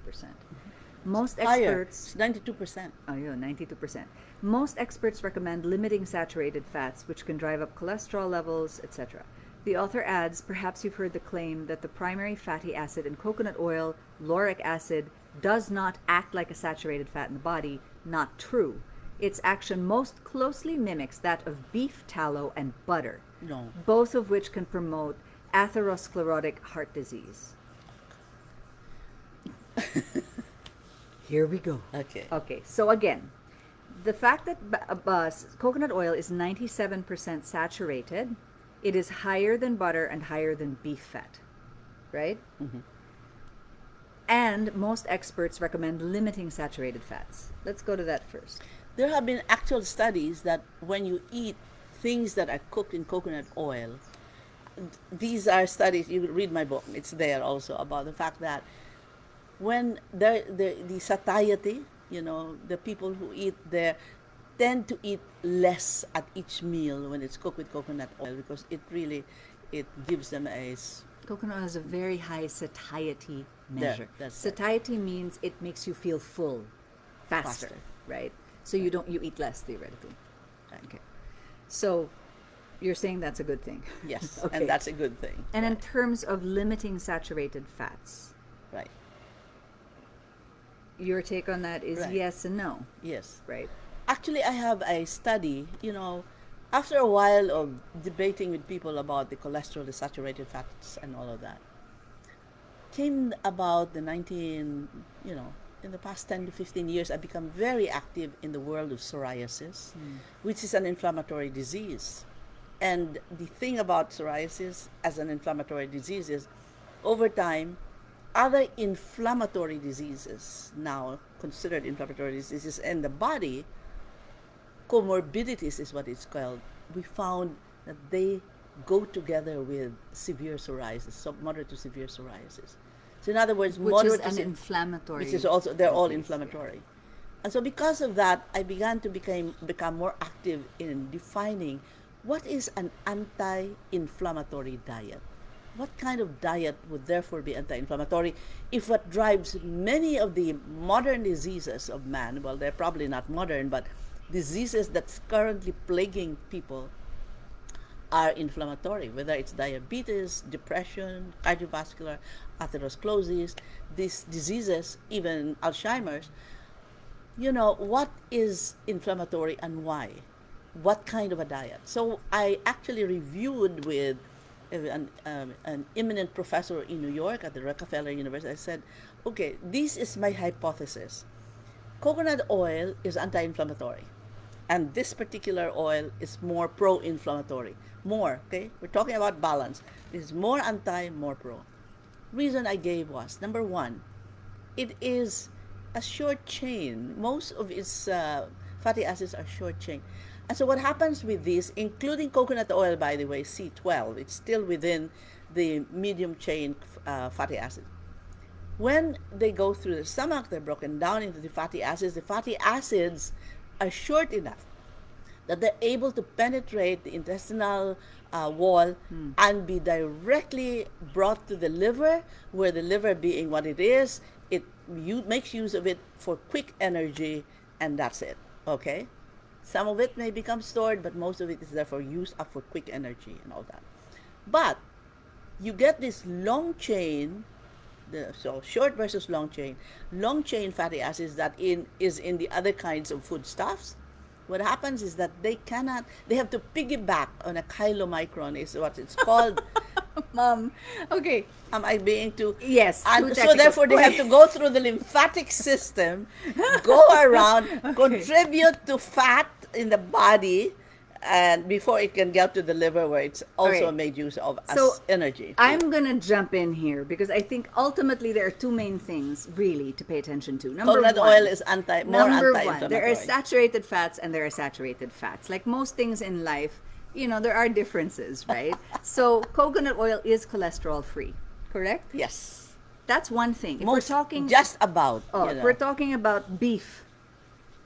Most experts... Higher, 92%. Oh, yeah, 92%. Most experts recommend limiting saturated fats, which can drive up cholesterol levels, etc. The author adds, perhaps you've heard the claim that the primary fatty acid in coconut oil, lauric acid, does not act like a saturated fat in the body. Not true. Its action most closely mimics that of beef tallow and butter, No. both of which can promote atherosclerotic heart disease. Here we go. Okay. Okay, so again, the fact that coconut oil is 97% saturated, it is higher than butter and higher than beef fat, right? Mm-hmm. And most experts recommend limiting saturated fats. Let's go to that first. There have been actual studies that when you eat things that are cooked in coconut oil, these are studies, you read my book, it's there also, about the fact that when the satiety, the people who eat there tend to eat less at each meal when it's cooked with coconut oil because it gives them a... Coconut oil has a very high satiety measure. That's satiety means it makes you feel full faster. Right? So you eat less theoretically. Okay. So you're saying that's a good thing. Yes, Okay. and that's a good thing. And in terms of limiting saturated fats, Right. your take on that is Right. yes and no, Yes. right? Actually, I have a study, after a while of debating with people about the cholesterol, the saturated fats, and all of that, came about in the past 10 to 15 years, I've become very active in the world of psoriasis, which is an inflammatory disease. And the thing about psoriasis as an inflammatory disease is, over time, other inflammatory diseases, now considered inflammatory diseases in the body, comorbidities is what it's called. We found that they go together with severe psoriasis, so moderate to severe psoriasis. So in other words, Which is moderate to an inflammatory which is also, they're all disease, inflammatory. And so because of that, I began to become more active in defining what is an anti-inflammatory diet. What kind of diet would therefore be anti-inflammatory if what drives many of the modern diseases of man, well, they're probably not modern, but diseases that's currently plaguing people are inflammatory, whether it's diabetes, depression, cardiovascular, atherosclerosis, these diseases, even Alzheimer's. What is inflammatory and why? What kind of a diet? So I actually reviewed with an eminent professor in New York at the Rockefeller University. I said, okay, this is my hypothesis. Coconut oil is anti-inflammatory, and this particular oil is more pro-inflammatory. More, okay? We're talking about balance. This is more anti, more pro. Reason I gave was, number one, it is a short chain. Most of its fatty acids are short chain. And so what happens with this, including coconut oil, by the way, C12, it's still within the medium chain fatty acids. When they go through the stomach, they're broken down into the fatty acids. The fatty acids are short enough that they're able to penetrate the intestinal wall and be directly brought to the liver, where the liver, being what it is, makes use of it for quick energy, and that's it. Okay? Some of it may become stored, but most of it is therefore used up for quick energy and all that. But you get this long chain, so short versus long chain fatty acids that is in the other kinds of foodstuffs. What happens is that they have to piggyback on a chylomicron, is what it's called. Mom, okay, Am I being too? yes, too And so technical. therefore they have to go through the lymphatic system, go around, contribute to fat in the body, and before it can get to the liver, where it's also Right. made use of So, as energy. I'm gonna jump in here because I think ultimately there are two main things really to pay attention to. Number Coconut one, oil is more number one, anti-inflammatory. there are saturated fats and there are saturated fats. Like most things in life, there are differences, right? So coconut oil is cholesterol free, correct? Yes. That's one thing. If Most we're talking, just about. if we're talking about beef,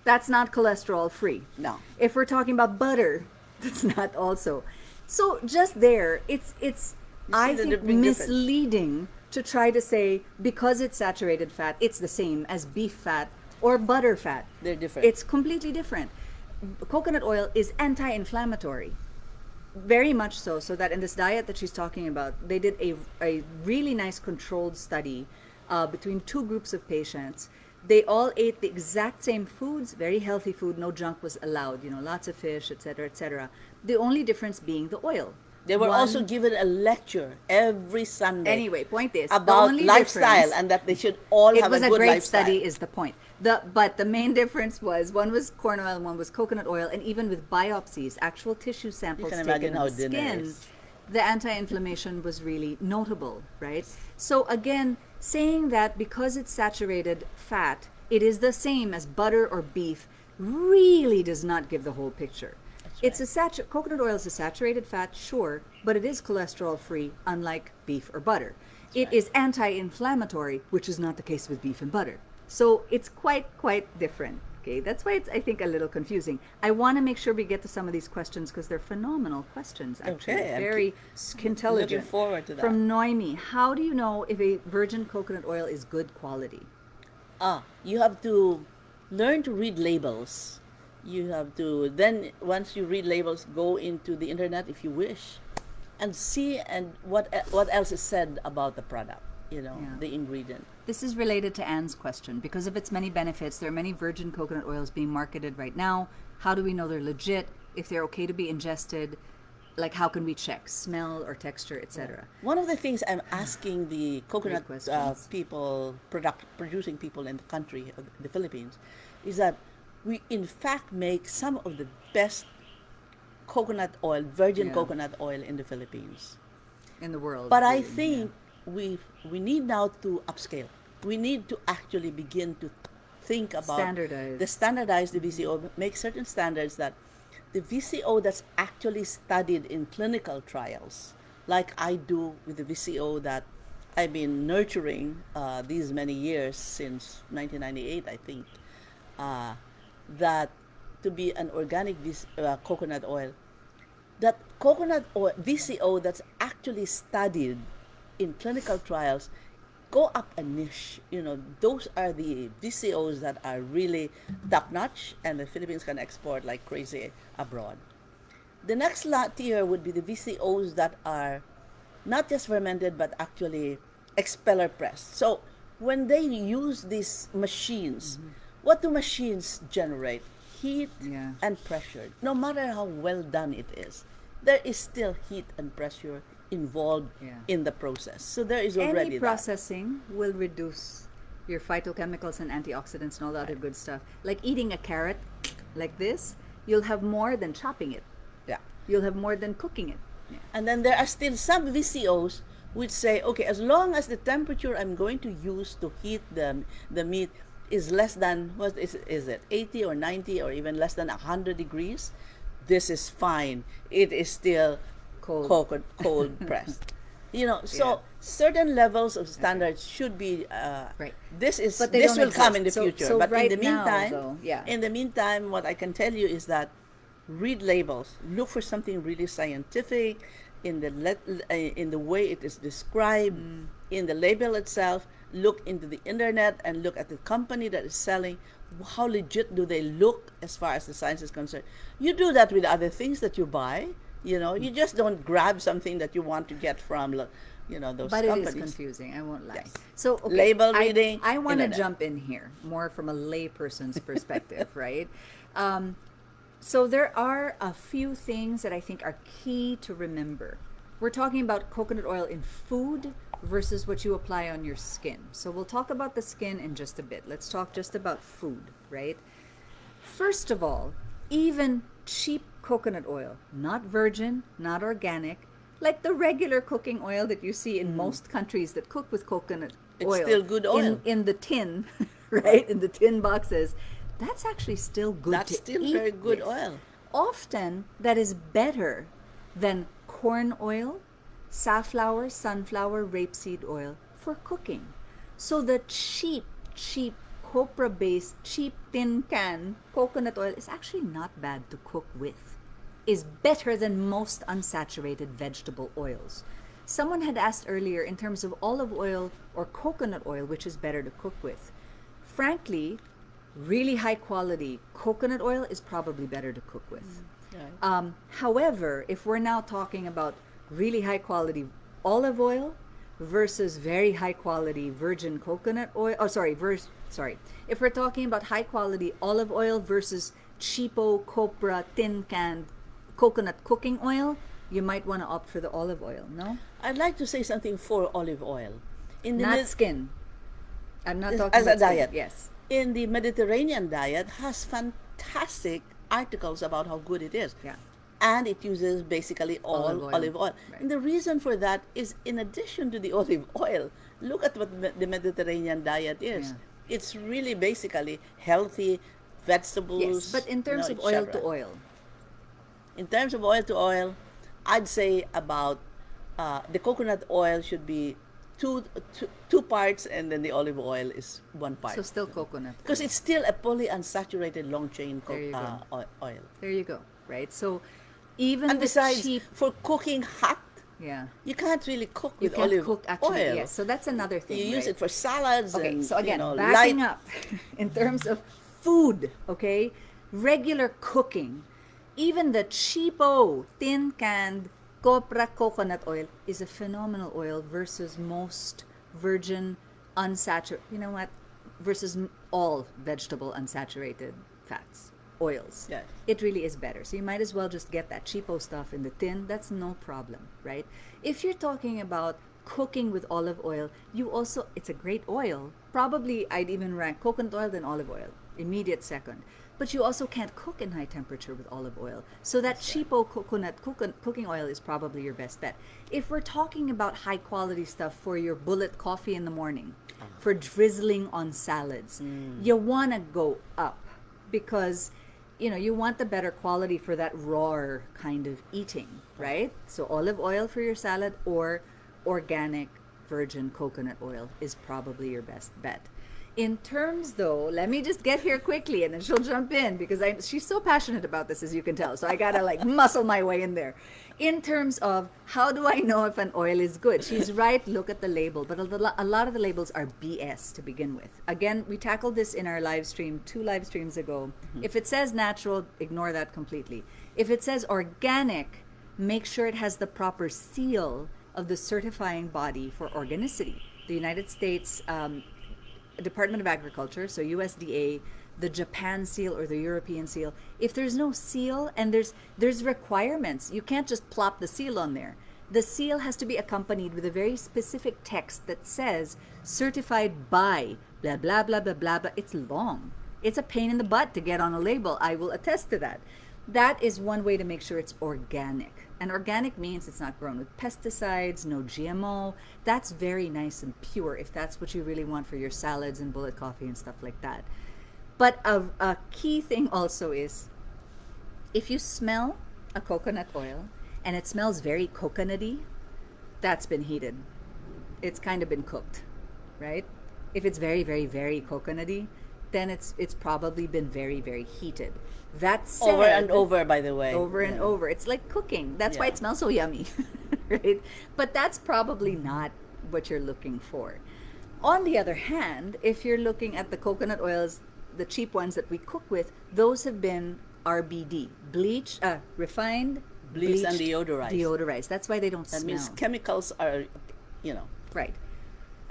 that's not cholesterol free. No. If we're talking about butter, that's not also. So just there, it's I the think big difference. misleading to try to say because it's saturated fat, it's the same as beef fat or butter fat. They're different. It's completely different. Coconut oil is anti-inflammatory. Very much so, so that in this diet that she's talking about, they did a really nice controlled study between two groups of patients. They all ate the exact same foods, very healthy food, no junk was allowed, lots of fish, etc., etc. The only difference being the oil. They were One- also given a lecture every Sunday. Anyway, point is about the only lifestyle difference- and that they should all it have was a a good great lifestyle. study is the point. But the main difference was one was corn oil, one was coconut oil, and even with biopsies, actual tissue samples can taken imagine of how the dinner skin, is. the anti-inflammation was really notable, right? So again, saying that because it's saturated fat, it is the same as butter or beef really does not give the whole picture. It's coconut oil is a saturated fat, sure, but it is cholesterol free, unlike beef or butter. It is anti-inflammatory, which is not the case with beef and butter. So it's quite different. Okay, that's why it's, I think, a little confusing. I want to make sure we get to some of these questions because they're phenomenal questions, actually. Okay, I'm Very intelligent. looking forward to that. From Noemi, how do you know if a virgin coconut oil is good quality? You have to learn to read labels. You have to then, once you read labels, go into the internet if you wish, and see and what else is said about the product. Yeah. the ingredient. This is related to Anne's question. Because of its many benefits, there are many virgin coconut oils being marketed right now. How do we know they're legit? If they're okay to be ingested, like how can we check smell or texture, etc.? One of the things I'm asking the coconut questions. people, producing people in the country, the Philippines, is that we in fact make some of the best coconut oil, virgin Yeah. coconut oil in the Philippines. In the world. But I really, think we need now to upscale. We need to actually begin to think about Standardize. the VCO, make certain standards that the VCO that's actually studied in clinical trials, like I do with the VCO that I've been nurturing these many years since 1998, I think, that to be an organic coconut oil, that coconut oil VCO that's actually studied in clinical trials go up a niche. Those are the VCOs that are really top notch, and the Philippines can export like crazy abroad. The next tier would be the VCOs that are not just fermented but actually expeller pressed. So when they use these machines, what do machines generate? Heat Yeah. and pressure. No matter how well done it is, there is still heat and pressure involved Yeah. in the process. So there is already Any processing will reduce your phytochemicals and antioxidants and all the other good stuff. Like eating a carrot like this, you'll have more than chopping it. that. Yeah. You'll have more than cooking it. Yeah. And then there are still some VCOs which say, okay, as long as the temperature I'm going to use to heat the meat is less than, what is it, 80 or 90 or even less than 100 degrees, this is fine. It is still cold pressed. So Yeah. certain levels of standards should be Right. this is But they this don't will come in the exist. future. So But right in the now, meantime, though, yeah. in the meantime, what I can tell you is that read labels. Look for something really scientific in the way it is described in the label itself. Look into the internet and look at the company that is selling. How legit do they look as far as the science is concerned? You do that with other things that you buy. You just don't grab something that you want to get from, those But companies. it is confusing, I won't lie. Yes. So, okay, Label reading, I want to internet. jump in here more from a layperson's perspective, right? So there are a few things that I think are key to remember. We're talking about coconut oil in food versus what you apply on your skin. So we'll talk about the skin in just a bit. Let's talk just about food, right? First of all, even cheap coconut oil, not virgin, not organic, like the regular cooking oil that you see in most countries that cook with coconut It's oil. still good oil. In the tin, right? In the tin boxes. That's actually still good That's to still eat very good with. oil. Often that is better than corn oil, safflower, sunflower, rapeseed oil for cooking. So the cheap copra-based, cheap tin can coconut oil is actually not bad to cook with. Is better than most unsaturated vegetable oils. Someone had asked earlier in terms of olive oil or coconut oil, which is better to cook with. Frankly, really high quality coconut oil is probably better to cook with. Right. However, if we're now talking about really high quality olive oil versus very high quality virgin coconut oil, if we're talking about high quality olive oil versus cheapo copra tin canned coconut cooking oil, you might want to opt for the olive oil. No, I'd like to say something for olive oil. In the not skin. I'm not talking as a about skin. diet. Yes. In the Mediterranean diet has fantastic articles about how good it is. Yeah. And it uses basically all Olive oil. Right. And the reason for that is, in addition to the olive oil, look at what the Mediterranean diet is. Yeah. It's really basically healthy vegetables. Yes, but in terms of oil to oil. In terms of oil to oil, I'd say about the coconut oil should be two parts, and then the olive oil is one part. So still coconut. Because it's still a polyunsaturated long chain There you go. oil. There you go. Right. So even And the besides, cheap, for cooking hot, yeah, you can't really cook you with can't olive cook actually. oil. Yes. So that's another thing. You use right? it for salads. Okay, and, so again, light. backing up in terms of food, okay, regular cooking, even the cheapo tin canned copra coconut oil is a phenomenal oil versus most virgin unsaturated, you know what, versus all vegetable unsaturated fats, oils. Yes. It really is better. So you might as well just get that cheapo stuff in the tin. That's no problem, right? If you're talking about cooking with olive oil, you also, it's a great oil. Probably I'd even rank coconut oil then olive oil, immediate second. But you also can't cook in high temperature with olive oil. So that cheapo cooking oil is probably your best bet. If we're talking about high quality stuff for your bullet coffee in the morning, for drizzling on salads, you want to go up because you want the better quality for that raw kind of eating, right? So olive oil for your salad or organic virgin coconut oil is probably your best bet. In terms, though, let me just get here quickly and then she'll jump in because she's so passionate about this, as you can tell. So I gotta muscle my way in there. In terms of how do I know if an oil is good? She's right, look at the label. But a lot of the labels are BS to begin with. Again, we tackled this in our live stream 2 live streams ago. If it says natural, ignore that completely. If it says organic, make sure it has the proper seal of the certifying body for organicity. The United States Department of Agriculture, so USDA, the Japan seal or the European seal. If there's no seal and there's requirements, you can't just plop the seal on there. The seal has to be accompanied with a very specific text that says certified by blah blah blah blah blah blah. It's long. It's a pain in the butt to get on a label. I will attest to that. That is one way to make sure it's organic. And organic means it's not grown with pesticides, no GMO. That's very nice and pure if that's what you really want for your salads and bullet coffee and stuff like that. But a key thing also is if you smell a coconut oil and it smells very coconutty, that's been heated. It's kind of been cooked, right? If it's very, very, very coconutty, then it's probably been very, very heated. That said, over and over, by the way. Over and over. It's like cooking. That's why it smells so yummy, right? But that's probably not what you're looking for. On the other hand, if you're looking at the coconut oils, the cheap ones that we cook with, those have been RBD, refined, Bleached and deodorized. deodorized. That's why they don't That smell. means chemicals are, Right.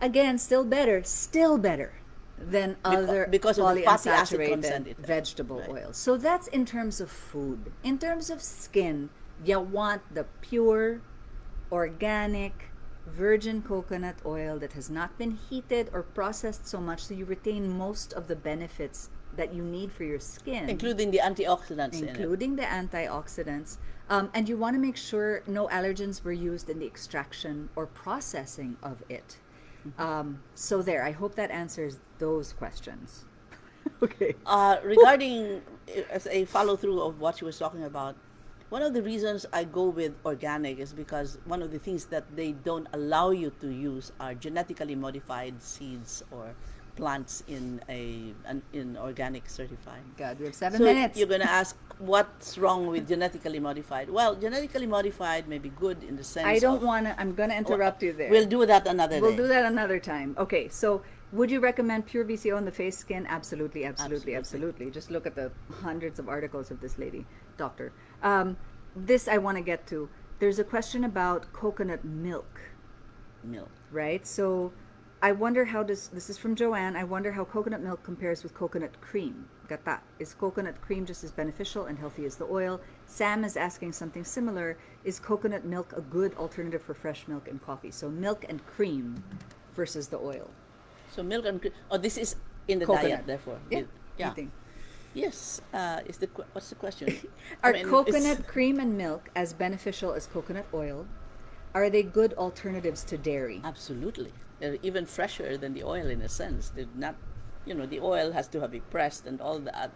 Again, still better than other because of the fatty acid content polyunsaturated it has. vegetable Right. oils. So that's in terms of food. In terms of skin, you want the pure, organic, virgin coconut oil that has not been heated or processed so much so you retain most of the benefits that you need for your skin. including the antioxidants in it. Including the antioxidants. And you want to make sure no allergens were used in the extraction or processing of it. So there, I hope that answers those questions. Okay. Regarding, as a follow-through of what she was talking about, one of the reasons I go with organic is because one of the things that they don't allow you to use are genetically modified seeds or plants in organic certified. God, we have 7 So minutes. you're going to ask what's wrong with genetically modified. Well, genetically modified may be good in the sense I don't of, want to, I'm going to interrupt you there. We'll do that another day. We'll do that another time. Okay, so would you recommend pure VCO on the face skin? Absolutely, absolutely, absolutely. Just look at the hundreds of articles of this lady, doctor. This I want to get to. There's a question about coconut milk, right? So I wonder how this is from Joanne. I wonder how coconut milk compares with coconut cream. Gata. Is coconut cream just as beneficial and healthy as the oil? Sam is asking something similar. Is coconut milk a good alternative for fresh milk and coffee? So milk and cream versus the oil. So milk and cream. Oh, this is in the Coconut. diet, therefore. Yeah. Yeah. Eating. Yes. What's the question? Are I mean, coconut cream and milk as beneficial as coconut oil? Are they good alternatives to dairy? Absolutely. They're even fresher than the oil in a sense. They're not, the oil has to have been pressed and all that,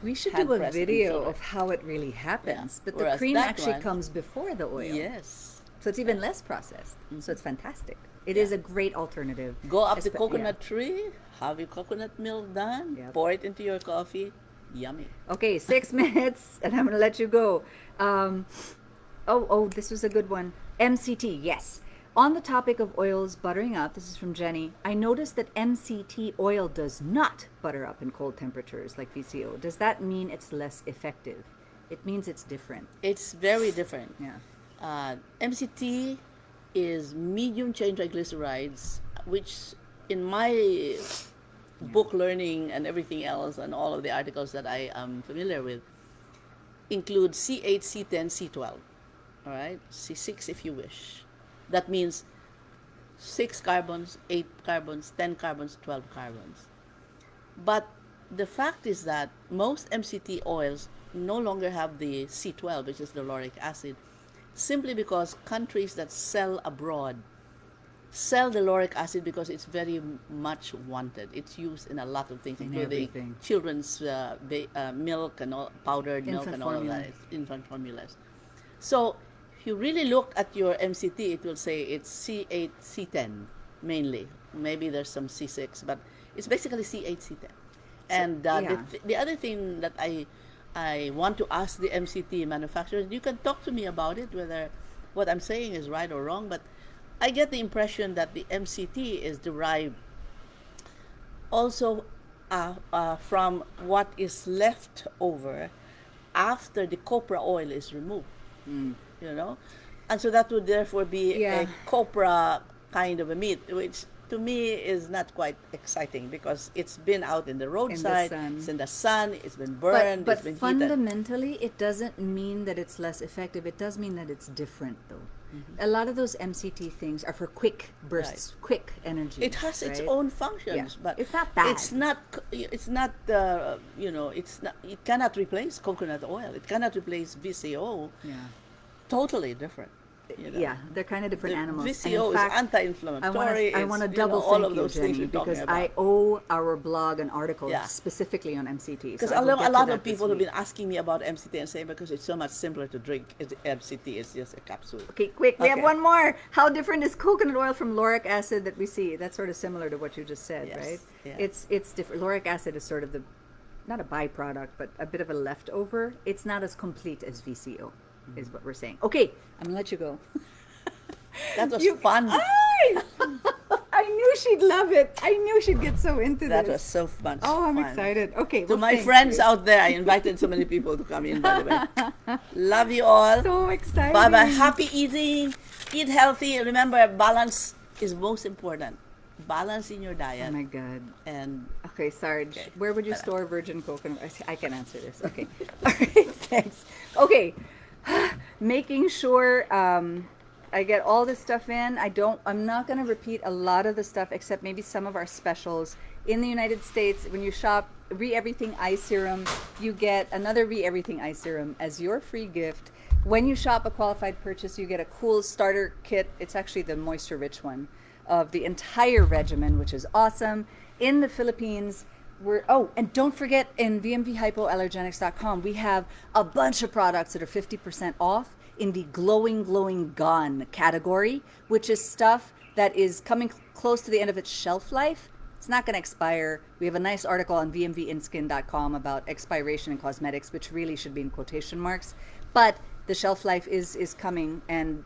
We should hand do a pressed and video so on. of how it really happens. Yeah. But the Whereas cream that actually one- comes before the oil. Yes. So it's even less processed. So it's fantastic. It is a great alternative. Go up the Espe- coconut tree, have your coconut milk done, Yep. pour it into your coffee. Yummy. Okay, 6 minutes, and I'm going to let you go. This was a good one. MCT, yes. On the topic of oils buttering up, this is from Jenny. I noticed that MCT oil does not butter up in cold temperatures like VCO. Does that mean it's less effective? It means it's different. It's very different. Yeah. MCT is medium chain triglycerides which in my book learning and everything else and all of the articles that I am familiar with include C8, C10, C12. All right, C6 if you wish. That means 6 carbons, 8 carbons, 10 carbons, 12 carbons. But the fact is that most MCT oils no longer have the C12, which is the lauric acid, simply because countries that sell abroad sell the lauric acid because it's very much wanted. It's used in a lot of things, In including everything. children's milk and all, powdered milk Infant and all of formula. that. It's infant formulas. So if you really look at your MCT, it will say it's C8, C10 mainly. Maybe there's some C6, but it's basically C8, C10. And yeah. the other thing that I want to ask the MCT manufacturers, you can talk to me about it, whether what I'm saying is right or wrong, but I get the impression that the MCT is derived also from what is left over after the copra oil is removed, you know? And so that would therefore be Yeah. a copra kind of a meat, which to me is not quite exciting because it's been out in the roadside, sun. it's in the sun, it's been burned, But it's been heated. fundamentally, it doesn't mean that it's less effective. It does mean that it's different, though. A lot of those MCT things are for quick bursts, quick energy. It has its right? own functions, Yeah. but It's not bad. It's not. It's not. You know, it's not. It cannot replace coconut oil. It cannot replace VCO. Yeah. Totally different. You know. Yeah, they're kind of different The animals. And VCO in fact, is anti-inflammatory. I want to it's, double all thank of you, those things Jenny, we're talking because about. I owe our blog an article Yeah. specifically on MCT. Because so I will a get to lot that of this people have week. been asking me about MCT and saying because it's so much simpler to drink. MCT is just a capsule. Okay, quick. We have Okay. one more. How different is coconut oil from lauric acid that we see? That's sort of similar to what you just said, Yes, right? yeah. It's different. Lauric acid is sort of the, not a byproduct, but a bit of a leftover. It's not as complete as VCO, is what we're saying. Okay, I'm gonna let you go. That was You- fun. I knew she'd love it. I knew she'd get so into That this. was so fun. Oh, I'm fun. excited. Okay, To well, my thank friends you. out there, I invited so many people to come in, by the way. Love you all. So excited. Bye bye. Happy eating. Eat healthy. Remember, balance is most important. Balance in your Oh diet. my God. And Okay, Sarge, Okay. where would you store virgin coconut? I can answer this. Okay. All right, thanks. Okay. Making sure I get all this stuff in. I'm not going to repeat a lot of the stuff except maybe some of our specials. In the United States, when you shop Re-Everything Eye Serum, you get another Re-Everything Eye Serum as your free gift. When you shop a qualified purchase, you get a cool starter kit. It's actually the moisture rich one of the entire regimen, which is awesome. In the Philippines, and don't forget, in vmvhypoallergenics.com, we have a bunch of products that are 50% off in the glowing gone category, which is stuff that is coming close to the end of its shelf life. It's not going to expire. We have a nice article on vmvinskin.com about expiration in cosmetics, which really should be in quotation marks. But the shelf life is coming, and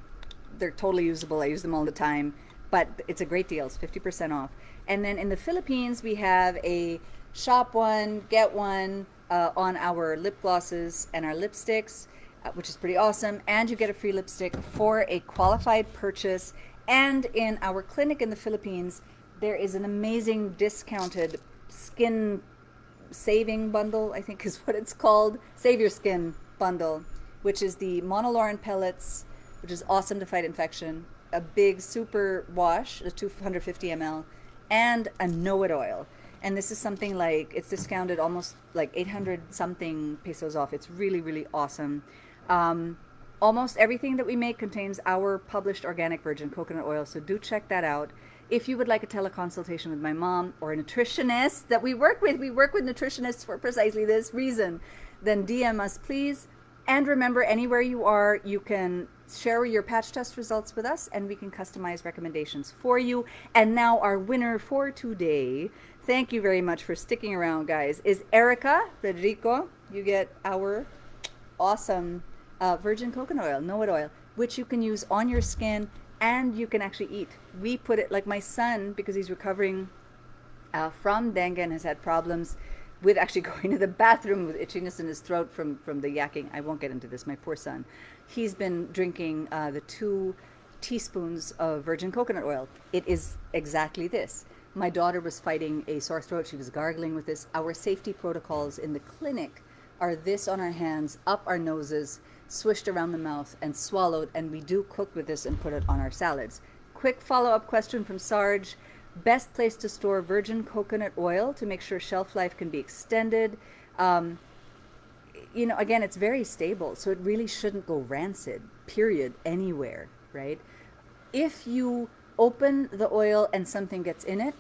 they're totally usable. I use them all the time. But it's a great deal. It's 50% off. And then in the Philippines, we have a shop one, get one on our lip glosses and our lipsticks, which is pretty awesome. And you get a free lipstick for a qualified purchase. And in our clinic in the Philippines, there is an amazing discounted skin saving bundle, I think is what it's called. Save Your Skin bundle, which is the monolaurin pellets, which is awesome to fight infection, a big super wash, a 250 ml, and a know-it oil. And this is something like, it's discounted almost like 800 something pesos off. It's really awesome. Almost everything that we make contains our published organic virgin coconut oil, so do check that out. If you would like a teleconsultation with my mom or a nutritionist that we work with nutritionists for precisely this reason, then DM us, please. And remember, anywhere you are, you can share your patch test results with us and we can customize recommendations for you. And now our winner for today, thank you very much for sticking around, guys, is Erica Federico. You get our awesome virgin coconut oil, know-it oil, which you can use on your skin and you can actually eat. We put it, like my son, because he's recovering from dengue and has had problems with actually going to the bathroom with itchiness in his throat from the yakking. I won't get into this, my poor son. He's been drinking the 2 teaspoons of virgin coconut oil. It is exactly this. My daughter was fighting a sore throat. She was gargling with this. Our safety protocols in the clinic are this on our hands, up our noses, swished around the mouth, and swallowed. And we do cook with this and put it on our salads. Quick follow-up question from Sarge. Best place to store virgin coconut oil to make sure shelf life can be extended. Again, it's very stable, so it really shouldn't go rancid, period, anywhere, right? If you open the oil and something gets in it,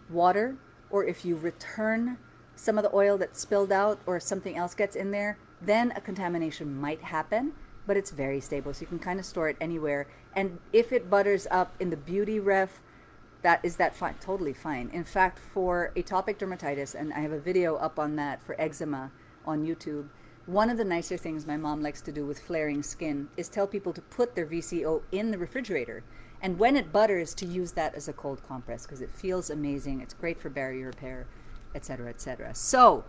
water, or if you return some of the oil that spilled out or something else gets in there, then a contamination might happen, but it's very stable, so you can kind of store it anywhere. And if it butters up in the beauty ref, that fine? Totally fine. In fact, for atopic dermatitis, and I have a video up on that for eczema on YouTube, one of the nicer things my mom likes to do with flaring skin is tell people to put their VCO in the refrigerator. And when it butters, to use that as a cold compress because it feels amazing. It's great for barrier repair, etc., etc. So,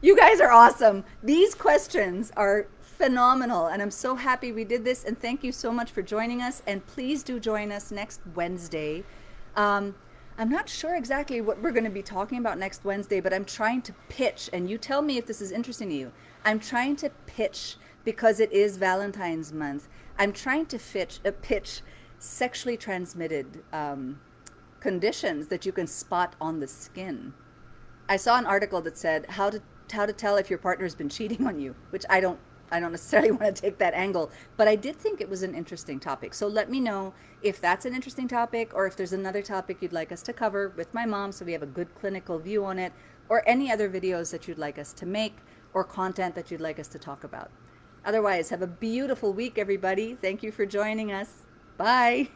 you guys are awesome. These questions are phenomenal, and I'm so happy we did this. And thank you so much for joining us. And please do join us next Wednesday. I'm not sure exactly what we're going to be talking about next Wednesday, but I'm trying to pitch, and you tell me if this is interesting to you. I'm trying to pitch, because it is Valentine's month, I'm trying to pitch sexually transmitted conditions that you can spot on the skin. I saw an article that said how to tell if your partner's been cheating on you, which I don't necessarily want to take that angle, but I did think it was an interesting topic. So let me know if that's an interesting topic, or if there's another topic you'd like us to cover with my mom so we have a good clinical view on it, or any other videos that you'd like us to make, or content that you'd like us to talk about. Otherwise, have a beautiful week, everybody. Thank you for joining us. Bye.